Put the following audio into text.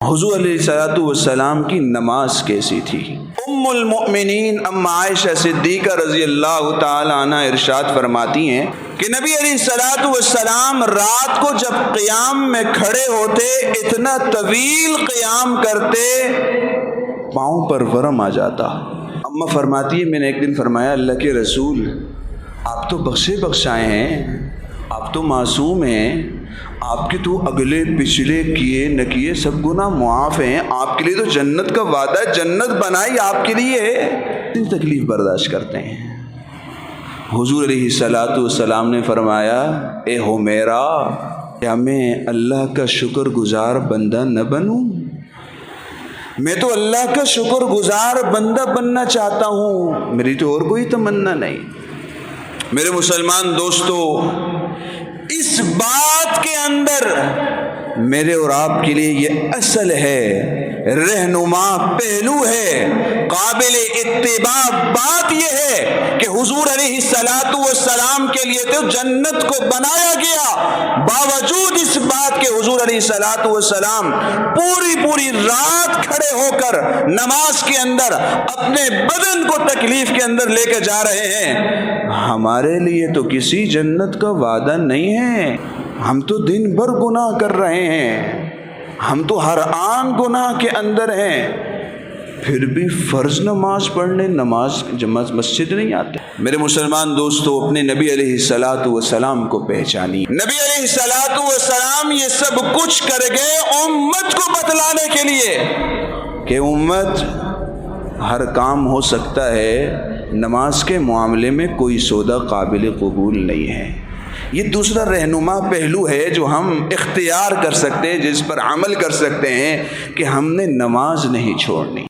حضور علیہ السلام کی نماز کیسی تھی؟ ام المؤمنین اما عائشہ صدیقہ رضی اللہ تعالی عنہ ارشاد فرماتی ہیں کہ نبی علیہ السلام رات کو جب قیام میں کھڑے ہوتے اتنا طویل قیام کرتے پاؤں پر ورم آ جاتا۔ اما فرماتی ہے میں نے ایک دن فرمایا اللہ کے رسول آپ تو بخشے بخشائے ہیں، آپ تو معصوم ہیں، آپ کے تو اگلے پچھلے کیے نہ کیے سب گناہ معاف ہیں، آپ کے لیے تو جنت کا وعدہ ہے، جنت بنائی آپ کے لیے، اتنی تکلیف برداشت کرتے ہیں۔ حضور علیہ السلام نے فرمایا اے حمیرہ کیا میں اللہ کا شکر گزار بندہ نہ بنوں؟ میں تو اللہ کا شکر گزار بندہ بننا چاہتا ہوں، میری تو اور کوئی تمنا نہیں۔ میرے مسلمان دوستو، اس بات کے اندر میرے اور آپ کے لیے یہ اصل ہے، رہنما پہلو ہے، قابل اتباع بات یہ ہے کہ حضور علیہ السلام کے لیے تو جنت کو بنایا گیا، باوجود اس بات کے حضور علیہ السلام پوری رات کھڑے ہو کر نماز کے اندر اپنے بدن کو تکلیف کے اندر لے کے جا رہے ہیں۔ ہمارے لیے تو کسی جنت کا وعدہ نہیں ہے، ہم تو دن بھر گناہ کر رہے ہیں، ہم تو ہر آن گناہ کے اندر ہیں، پھر بھی فرض نماز پڑھنے جماعت مسجد نہیں آتے۔ میرے مسلمان دوستو، اپنے نبی علیہ السلام کو پہچانی۔ نبی علیہ السلام یہ سب کچھ کر گئے امت کو بتلانے کے لیے کہ امت ہر کام ہو سکتا ہے، نماز کے معاملے میں کوئی سودا قابل قبول نہیں ہے۔ یہ دوسرا رہنما پہلو ہے جو ہم اختیار کر سکتے ہیں، جس پر عمل کر سکتے ہیں کہ ہم نے نماز نہیں چھوڑنی۔